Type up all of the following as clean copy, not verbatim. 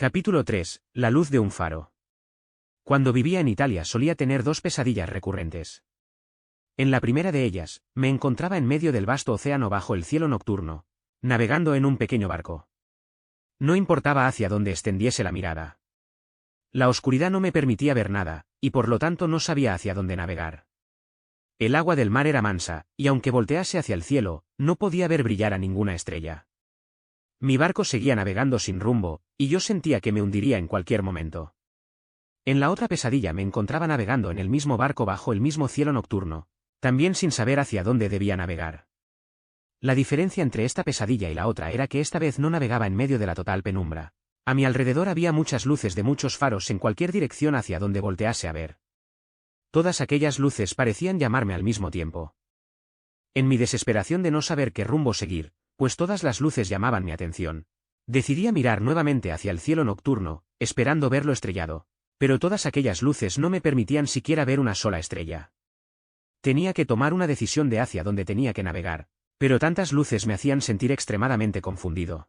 Capítulo 3. La luz de un faro. Cuando vivía en Italia solía tener dos pesadillas recurrentes. En la primera de ellas, me encontraba en medio del vasto océano bajo el cielo nocturno, navegando en un pequeño barco. No importaba hacia dónde extendiese la mirada. La oscuridad no me permitía ver nada, y por lo tanto no sabía hacia dónde navegar. El agua del mar era mansa, y aunque voltease hacia el cielo, no podía ver brillar a ninguna estrella. Mi barco seguía navegando sin rumbo, y yo sentía que me hundiría en cualquier momento. En la otra pesadilla me encontraba navegando en el mismo barco bajo el mismo cielo nocturno, también sin saber hacia dónde debía navegar. La diferencia entre esta pesadilla y la otra era que esta vez no navegaba en medio de la total penumbra. A mi alrededor había muchas luces de muchos faros en cualquier dirección hacia donde voltease a ver. Todas aquellas luces parecían llamarme al mismo tiempo. En mi desesperación de no saber qué rumbo seguir, pues todas las luces llamaban mi atención, decidí mirar nuevamente hacia el cielo nocturno, esperando verlo estrellado, pero todas aquellas luces no me permitían siquiera ver una sola estrella. Tenía que tomar una decisión de hacia dónde tenía que navegar, pero tantas luces me hacían sentir extremadamente confundido.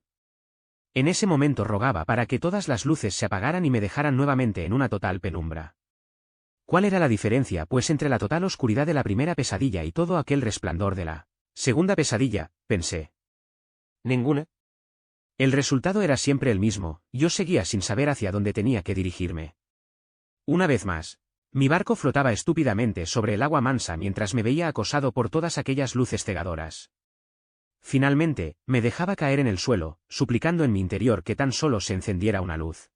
En ese momento rogaba para que todas las luces se apagaran y me dejaran nuevamente en una total penumbra. ¿Cuál era la diferencia, pues, entre la total oscuridad de la primera pesadilla y todo aquel resplandor de la segunda pesadilla? Pensé. Ninguna. El resultado era siempre el mismo, yo seguía sin saber hacia dónde tenía que dirigirme. Una vez más, mi barco flotaba estúpidamente sobre el agua mansa mientras me veía acosado por todas aquellas luces cegadoras. Finalmente, me dejaba caer en el suelo, suplicando en mi interior que tan solo se encendiera una luz.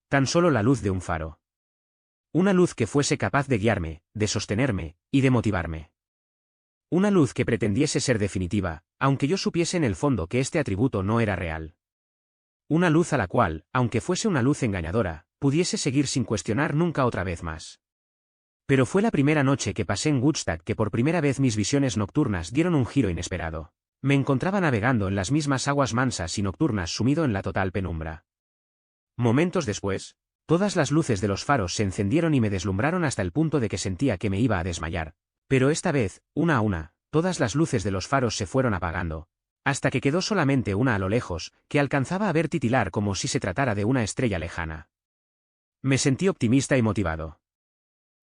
Tan solo la luz de un faro. Una luz que fuese capaz de guiarme, de sostenerme, y de motivarme. Una luz que pretendiese ser definitiva, aunque yo supiese en el fondo que este atributo no era real. Una luz a la cual, aunque fuese una luz engañadora, pudiese seguir sin cuestionar nunca otra vez más. Pero fue la primera noche que pasé en Woodstock que por primera vez mis visiones nocturnas dieron un giro inesperado. Me encontraba navegando en las mismas aguas mansas y nocturnas sumido en la total penumbra. Momentos después, todas las luces de los faros se encendieron y me deslumbraron hasta el punto de que sentía que me iba a desmayar. Pero esta vez, una a una, todas las luces de los faros se fueron apagando, hasta que quedó solamente una a lo lejos, que alcanzaba a ver titilar como si se tratara de una estrella lejana. Me sentí optimista y motivado.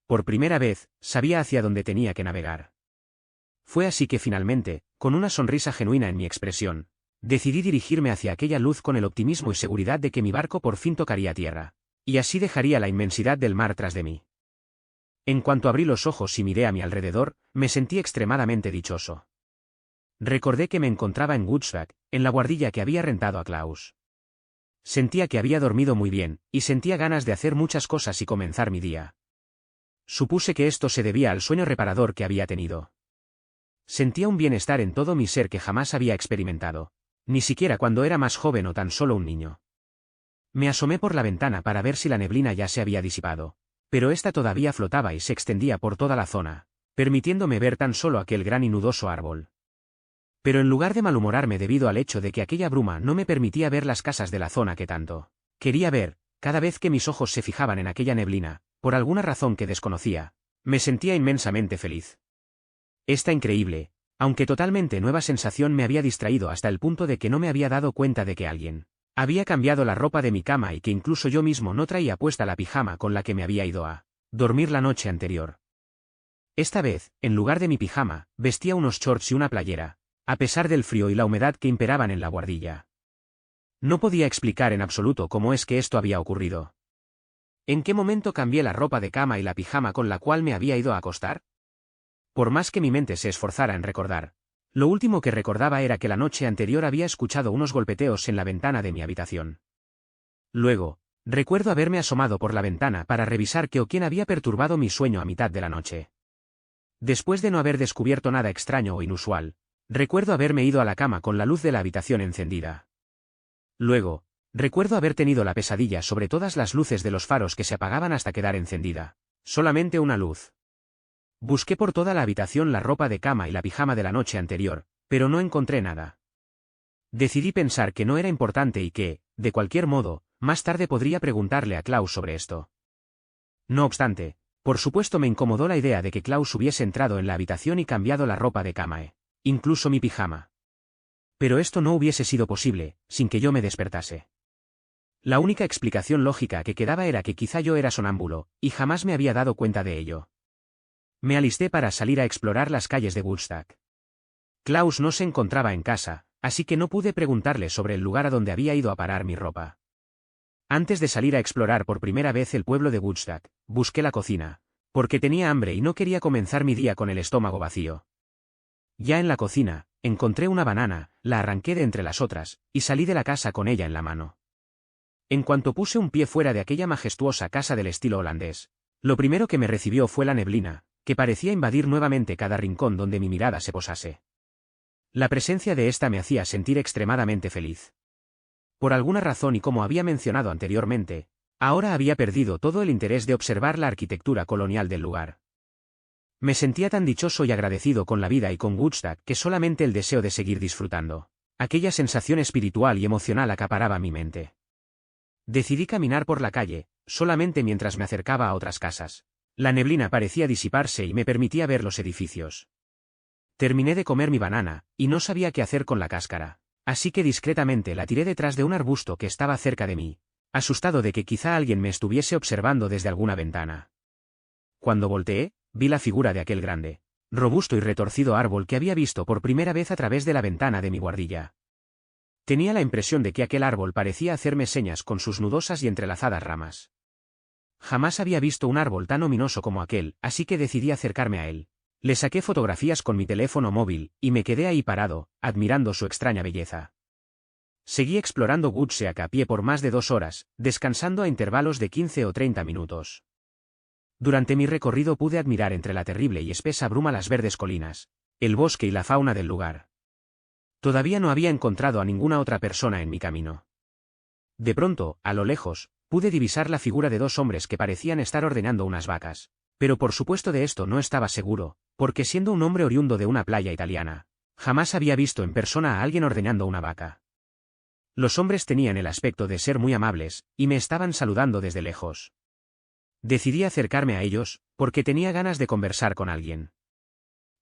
Por primera vez, sabía hacia dónde tenía que navegar. Fue así que finalmente, con una sonrisa genuina en mi expresión, decidí dirigirme hacia aquella luz con el optimismo y seguridad de que mi barco por fin tocaría tierra, y así dejaría la inmensidad del mar tras de mí. En cuanto abrí los ojos y miré a mi alrededor, me sentí extremadamente dichoso. Recordé que me encontraba en Woodstock, en la guardilla que había rentado a Klaus. Sentía que había dormido muy bien, y sentía ganas de hacer muchas cosas y comenzar mi día. Supuse que esto se debía al sueño reparador que había tenido. Sentía un bienestar en todo mi ser que jamás había experimentado, ni siquiera cuando era más joven o tan solo un niño. Me asomé por la ventana para ver si la neblina ya se había disipado, pero ésta todavía flotaba y se extendía por toda la zona, permitiéndome ver tan solo aquel gran y nudoso árbol. Pero en lugar de malhumorarme debido al hecho de que aquella bruma no me permitía ver las casas de la zona que tanto quería ver, cada vez que mis ojos se fijaban en aquella neblina, por alguna razón que desconocía, me sentía inmensamente feliz. Esta increíble, aunque totalmente nueva sensación me había distraído hasta el punto de que no me había dado cuenta de que alguien había cambiado la ropa de mi cama y que incluso yo mismo no traía puesta la pijama con la que me había ido a dormir la noche anterior. Esta vez, en lugar de mi pijama, vestía unos shorts y una playera, a pesar del frío y la humedad que imperaban en la guardilla. No podía explicar en absoluto cómo es que esto había ocurrido. ¿En qué momento cambié la ropa de cama y la pijama con la cual me había ido a acostar? Por más que mi mente se esforzara en recordar, lo último que recordaba era que la noche anterior había escuchado unos golpeteos en la ventana de mi habitación. Luego, recuerdo haberme asomado por la ventana para revisar qué o quién había perturbado mi sueño a mitad de la noche. Después de no haber descubierto nada extraño o inusual, recuerdo haberme ido a la cama con la luz de la habitación encendida. Luego, recuerdo haber tenido la pesadilla sobre todas las luces de los faros que se apagaban hasta quedar encendida. Solamente una luz. Busqué por toda la habitación la ropa de cama y la pijama de la noche anterior, pero no encontré nada. Decidí pensar que no era importante y que, de cualquier modo, más tarde podría preguntarle a Klaus sobre esto. No obstante, por supuesto me incomodó la idea de que Klaus hubiese entrado en la habitación y cambiado la ropa de cama, incluso mi pijama. Pero esto no hubiese sido posible, sin que yo me despertase. La única explicación lógica que quedaba era que quizá yo era sonámbulo, y jamás me había dado cuenta de ello. Me alisté para salir a explorar las calles de Woodstock. Klaus no se encontraba en casa, así que no pude preguntarle sobre el lugar a donde había ido a parar mi ropa. Antes de salir a explorar por primera vez el pueblo de Woodstock, busqué la cocina, porque tenía hambre y no quería comenzar mi día con el estómago vacío. Ya en la cocina, encontré una banana, la arranqué de entre las otras, y salí de la casa con ella en la mano. En cuanto puse un pie fuera de aquella majestuosa casa del estilo holandés, lo primero que me recibió fue la neblina, que parecía invadir nuevamente cada rincón donde mi mirada se posase. La presencia de esta me hacía sentir extremadamente feliz. Por alguna razón y como había mencionado anteriormente, ahora había perdido todo el interés de observar la arquitectura colonial del lugar. Me sentía tan dichoso y agradecido con la vida y con Woodstock que solamente el deseo de seguir disfrutando, aquella sensación espiritual y emocional acaparaba mi mente. Decidí caminar por la calle, solamente mientras me acercaba a otras casas. La neblina parecía disiparse y me permitía ver los edificios. Terminé de comer mi banana, y no sabía qué hacer con la cáscara, así que discretamente la tiré detrás de un arbusto que estaba cerca de mí, asustado de que quizá alguien me estuviese observando desde alguna ventana. Cuando volteé, vi la figura de aquel grande, robusto y retorcido árbol que había visto por primera vez a través de la ventana de mi guardilla. Tenía la impresión de que aquel árbol parecía hacerme señas con sus nudosas y entrelazadas ramas. Jamás había visto un árbol tan ominoso como aquel, así que decidí acercarme a él. Le saqué fotografías con mi teléfono móvil, y me quedé ahí parado, admirando su extraña belleza. Seguí explorando Woodstock a pie por más de 2 horas, descansando a intervalos de 15 o 30 minutos. Durante mi recorrido pude admirar entre la terrible y espesa bruma las verdes colinas, el bosque y la fauna del lugar. Todavía no había encontrado a ninguna otra persona en mi camino. De pronto, a lo lejos, pude divisar la figura de 2 hombres que parecían estar ordeñando unas vacas, pero por supuesto de esto no estaba seguro, porque siendo un hombre oriundo de una playa italiana, jamás había visto en persona a alguien ordeñando una vaca. Los hombres tenían el aspecto de ser muy amables, y me estaban saludando desde lejos. Decidí acercarme a ellos, porque tenía ganas de conversar con alguien.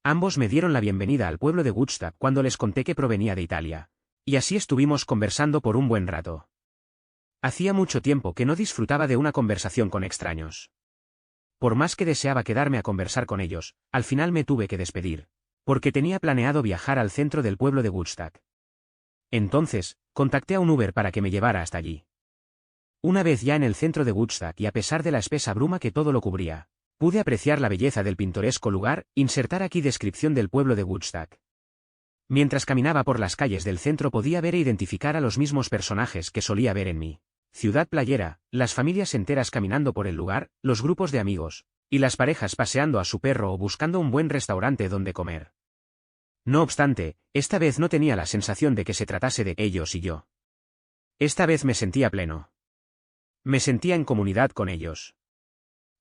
Ambos me dieron la bienvenida al pueblo de Woodstock cuando les conté que provenía de Italia, y así estuvimos conversando por un buen rato. Hacía mucho tiempo que no disfrutaba de una conversación con extraños. Por más que deseaba quedarme a conversar con ellos, al final me tuve que despedir, porque tenía planeado viajar al centro del pueblo de Woodstock. Entonces, contacté a un Uber para que me llevara hasta allí. Una vez ya en el centro de Woodstock y a pesar de la espesa bruma que todo lo cubría, pude apreciar la belleza del pintoresco lugar. Insertar aquí descripción del pueblo de Woodstock. Mientras caminaba por las calles del centro podía ver e identificar a los mismos personajes que solía ver en mi ciudad playera, las familias enteras caminando por el lugar, los grupos de amigos, y las parejas paseando a su perro o buscando un buen restaurante donde comer. No obstante, esta vez no tenía la sensación de que se tratase de ellos y yo. Esta vez me sentía pleno. Me sentía en comunidad con ellos.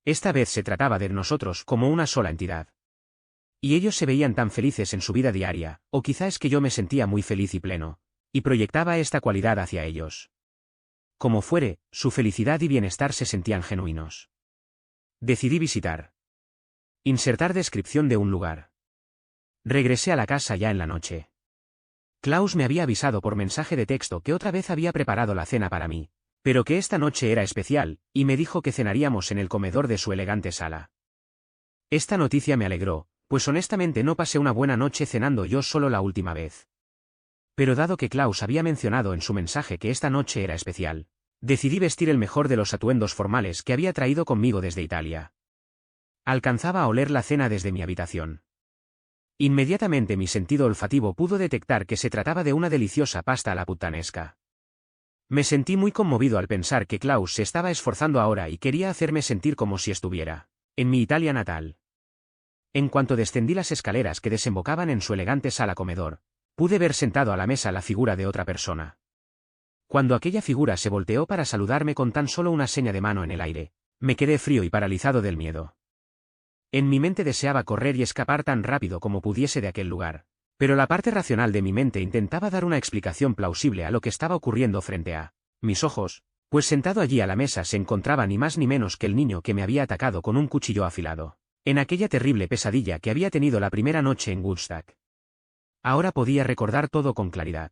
Esta vez se trataba de nosotros como una sola entidad. Y ellos se veían tan felices en su vida diaria, o quizá es que yo me sentía muy feliz y pleno, y proyectaba esta cualidad hacia ellos. Como fuere, su felicidad y bienestar se sentían genuinos. Decidí visitar. Insertar descripción de un lugar. Regresé a la casa ya en la noche. Klaus me había avisado por mensaje de texto que otra vez había preparado la cena para mí, pero que esta noche era especial, y me dijo que cenaríamos en el comedor de su elegante sala. Esta noticia me alegró, pues honestamente no pasé una buena noche cenando yo solo la última vez. Pero dado que Klaus había mencionado en su mensaje que esta noche era especial, decidí vestir el mejor de los atuendos formales que había traído conmigo desde Italia. Alcanzaba a oler la cena desde mi habitación. Inmediatamente mi sentido olfativo pudo detectar que se trataba de una deliciosa pasta a la puttanesca. Me sentí muy conmovido al pensar que Klaus se estaba esforzando ahora y quería hacerme sentir como si estuviera en mi Italia natal. En cuanto descendí las escaleras que desembocaban en su elegante sala comedor, pude ver sentado a la mesa la figura de otra persona. Cuando aquella figura se volteó para saludarme con tan solo una seña de mano en el aire, me quedé frío y paralizado del miedo. En mi mente deseaba correr y escapar tan rápido como pudiese de aquel lugar, pero la parte racional de mi mente intentaba dar una explicación plausible a lo que estaba ocurriendo frente a mis ojos, pues sentado allí a la mesa se encontraba ni más ni menos que el niño que me había atacado con un cuchillo afilado, en aquella terrible pesadilla que había tenido la primera noche en Woodstock. Ahora podía recordar todo con claridad.